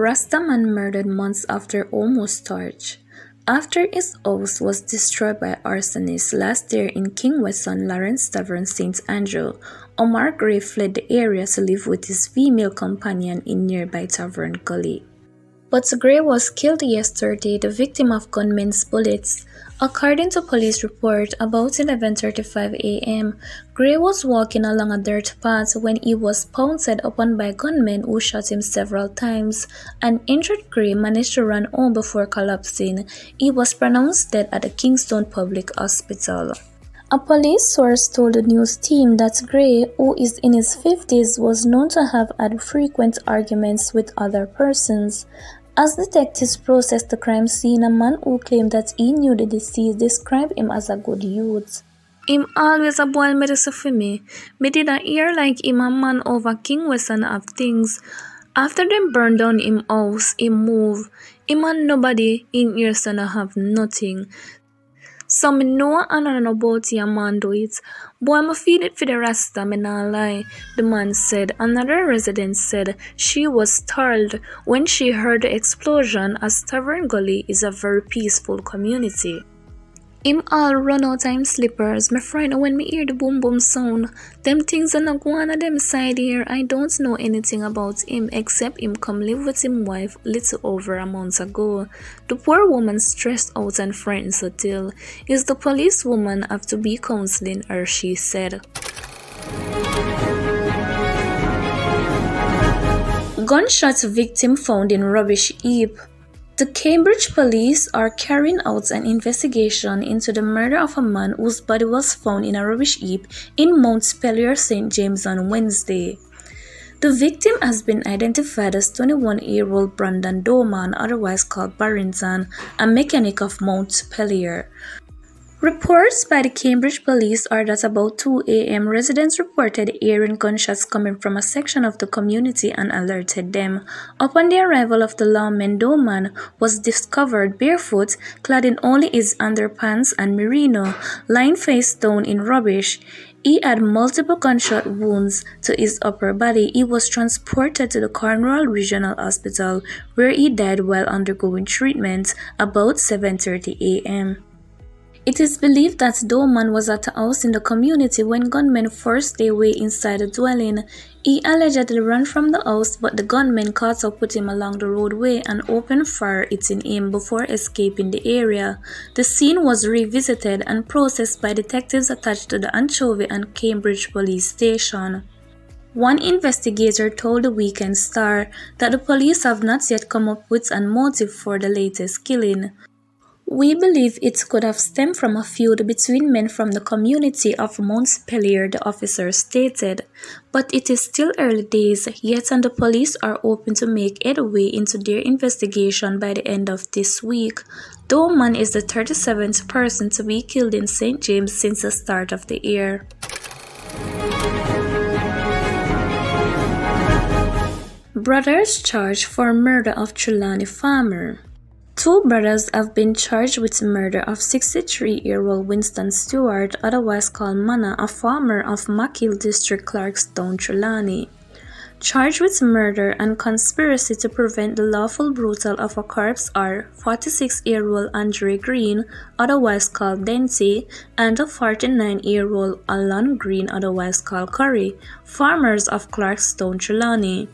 Rastaman murdered months after almost torch. After his house was destroyed by arsonists last year in King Weston Lawrence Tavern, St. Andrew, Omar Gray fled the area to live with his female companion in nearby Tavern Gully. But Gray was killed yesterday, the victim of gunmen's bullets. According to police report, about 11:35 a.m., Gray was walking along a dirt path when he was pounced upon by gunmen who shot him several times. An injured Gray managed to run home before collapsing. He was pronounced dead at the Kingston Public Hospital. A police source told the news team that Gray, who is in his 50s, was known to have had frequent arguments with other persons. As detectives processed the crime scene, a man who claimed that he knew the deceased described him as a good youth. "Him always a boil medicine for me. Me did a hear like him a man over King Weston of things. After them burn down him house, him move. Him and nobody in here so no have nothing. So me know and I know about your man do it. Boy, me feel it for the Rasta, me nah lie," the man said. Another resident said she was startled when she heard the explosion, as Tavern Gully is a very peaceful community. "Him all run out of him slippers. Me frightened when me hear the boom boom sound. Them things are not going on them side here. I don't know anything about him except him come live with him wife little over a month ago." The poor woman stressed out and frightened to tell. "Is the police woman have to be counseling her," she said. Gunshot victim found in rubbish heap. The Cambridge police are carrying out an investigation into the murder of a man whose body was found in a rubbish heap in Mount Pelier, St. James on Wednesday. The victim has been identified as 21-year-old Brandon Doman, otherwise called Barrington, a mechanic of Mount Pelier. Reports by the Cambridge police are that about 2 a.m. residents reported hearing gunshots coming from a section of the community and alerted them. Upon the arrival of the lawman, Doman was discovered barefoot, clad in only his underpants and merino, lying face down in rubbish. He had multiple gunshot wounds to his upper body. He was transported to the Cornwall Regional Hospital, where he died while undergoing treatment about 7:30 a.m. It is believed that Doman was at a house in the community when gunmen forced their way inside the dwelling. He allegedly ran from the house, but the gunmen caught up with him along the roadway and opened fire hitting him before escaping the area. The scene was revisited and processed by detectives attached to the Anchovy and Cambridge Police Station. One investigator told the Weekend Star that the police have not yet come up with a motive for the latest killing. "We believe it could have stemmed from a feud between men from the community of Montpelier," the officer stated. "But it is still early days yet, and the police are hoping to make headway into their investigation by the end of this week." Doman is the 37th person to be killed in St. James since the start of the year. Brothers charged for murder of Trelawney farmer. 2 brothers have been charged with murder of 63-year-old Winston Stewart, otherwise called Manna, a farmer of Mackhill District, Clarkstown, Trelawney. Charged with murder and conspiracy to prevent the lawful brutal of a corpse are 46-year-old Andre Green, otherwise called Denty, and 49-year-old Alan Green, otherwise called Curry, farmers of Clarkstown, Trelawney.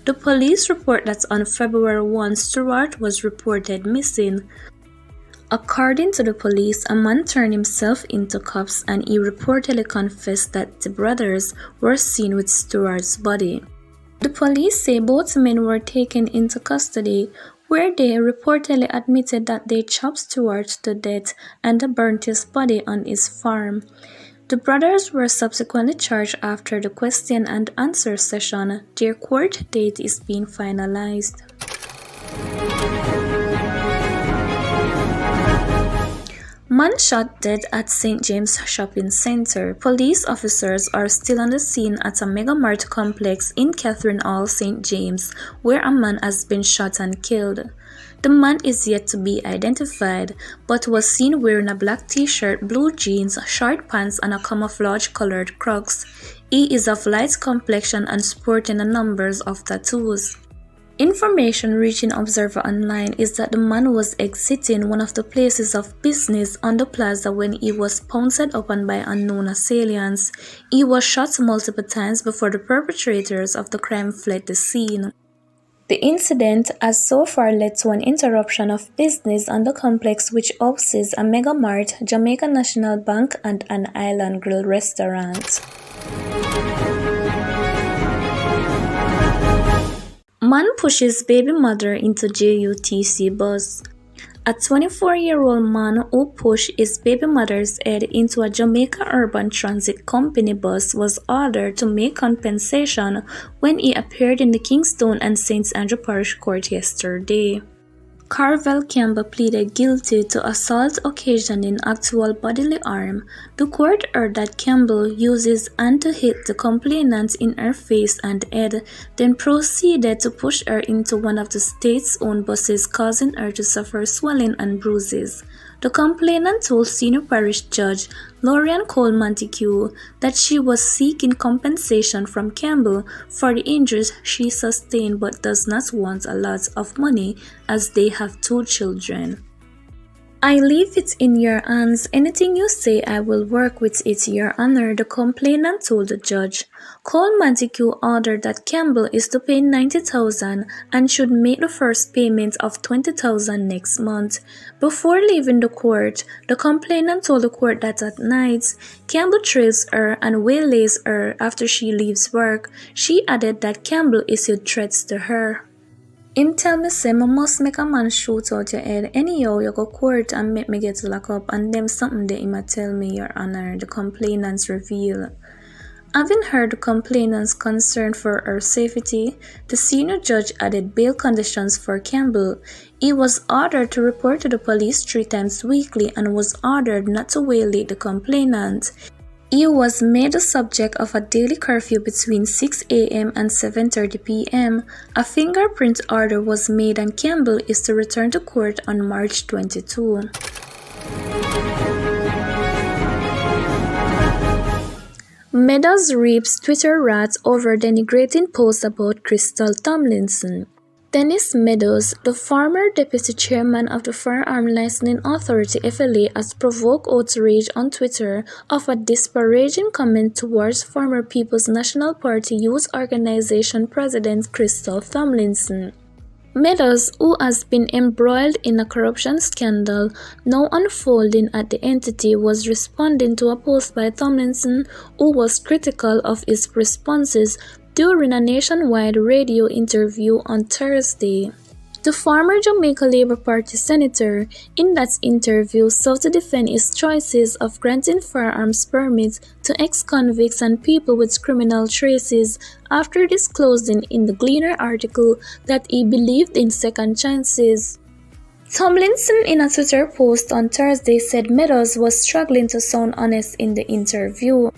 The police report that on February 1, Stewart was reported missing. According to the police, a man turned himself into cops and he reportedly confessed that the brothers were seen with Stewart's body. The police say both men were taken into custody, where they reportedly admitted that they chopped Stewart to death and burnt his body on his farm. The brothers were subsequently charged after the question and answer session. Their court date is being finalized. Man shot dead at St. James Shopping Centre. Police officers are still on the scene at a Megamart complex in Catherine Hall, St. James, where a man has been shot and killed. The man is yet to be identified, but was seen wearing a black t-shirt, blue jeans, short pants, and a camouflage-colored Crocs. He is of light complexion and sporting a number of tattoos. Information reaching Observer Online is that the man was exiting one of the places of business on the plaza when he was pounced upon by unknown assailants. He was shot multiple times before the perpetrators of the crime fled the scene. The incident has so far led to an interruption of business on the complex, which houses a Mega Mart, Jamaica National Bank, and an Island Grill restaurant. Man pushes baby mother into JUTC bus. A 24-year-old man who pushed his baby mother's head into a Jamaica Urban Transit Company bus was ordered to make compensation when he appeared in the Kingston and St. Andrew Parish Court yesterday. Carvel Campbell pleaded guilty to assault occasioning actual bodily harm. The court heard that Campbell used his hand to hit the complainant in her face and head, then proceeded to push her into one of the state's own buses, causing her to suffer swelling and bruises. The complainant told Senior Parish Judge Lorian Cole Montague that she was seeking compensation from Campbell for the injuries she sustained but does not want a lot of money as they have 2 children. I leave it in your hands. Anything you say, I will work with it, Your Honor, the complainant told the judge. Cole Montague ordered that Campbell is to pay $90,000 and should make the first payment of $20,000 next month. Before leaving the court, the complainant told the court that at night, Campbell trails her and waylays her after she leaves work. She added that Campbell issued threats to her. Him tell me say I must make a man shoot out your head. Anyhow, you go court and make me get locked up, and them something that him a tell me, Your Honor, the complainants reveal. Having heard the complainant's concern for her safety, the senior judge added bail conditions for Campbell. He was ordered to report to the police 3 times weekly and was ordered not to waylay the complainant. He was made the subject of a daily curfew between 6 a.m. and 7:30 p.m. A fingerprint order was made and Campbell is to return to court on March 22. Meadows reaps Twitter wrath over denigrating post about Krystal Tomlinson. Dennis Meadows, the former deputy chairman of the Firearm Licensing Authority (FLA), has provoked outrage on Twitter of a disparaging comment towards former People's National Party Youth Organization President Krystal Tomlinson. Meadows, who has been embroiled in a corruption scandal now unfolding at the entity, was responding to a post by Tomlinson, who was critical of his responses during a nationwide radio interview on Thursday. The former Jamaica Labour Party senator, in that interview, sought to defend his choices of granting firearms permits to ex-convicts and people with criminal traces after disclosing in the Gleaner article that he believed in second chances. Tomlinson, in a Twitter post on Thursday, said Meadows was struggling to sound honest in the interview.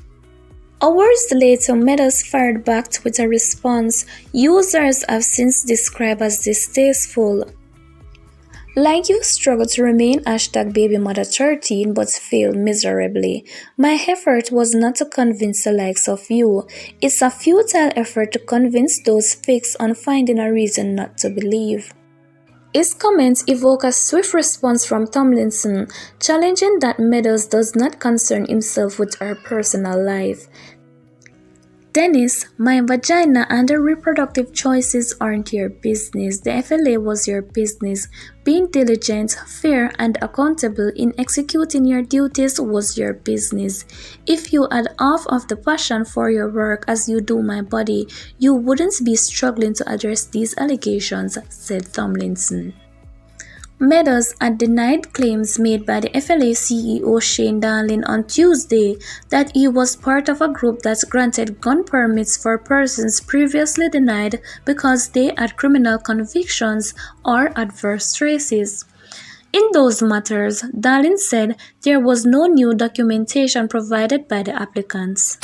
Hours later, Meadows fired back with a response users have since described as distasteful. Like you struggle to remain #BabyMother13 but failed miserably. My effort was not to convince the likes of you. It's a futile effort to convince those fixed on finding a reason not to believe. His comments evoke a swift response from Tomlinson, challenging that Meadows does not concern himself with her personal life. Dennis, my vagina and her reproductive choices aren't your business. The FLA was your business. Being diligent, fair, and accountable in executing your duties was your business. If you had half of the passion for your work as you do my body, you wouldn't be struggling to address these allegations, said Tomlinson. Meadows had denied claims made by the FLA CEO Shane Darling on Tuesday that he was part of a group that granted gun permits for persons previously denied because they had criminal convictions or adverse traces. In those matters, Darling said there was no new documentation provided by the applicants.